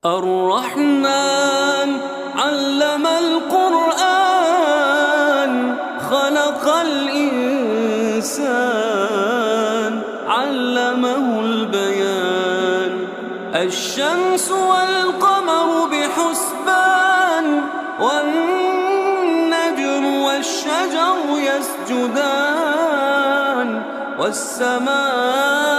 الرحمن علم القرآن خلق الإنسان علمه البيان. الشمس والقمر بحسبان والنجم والشجر يسجدان والسماء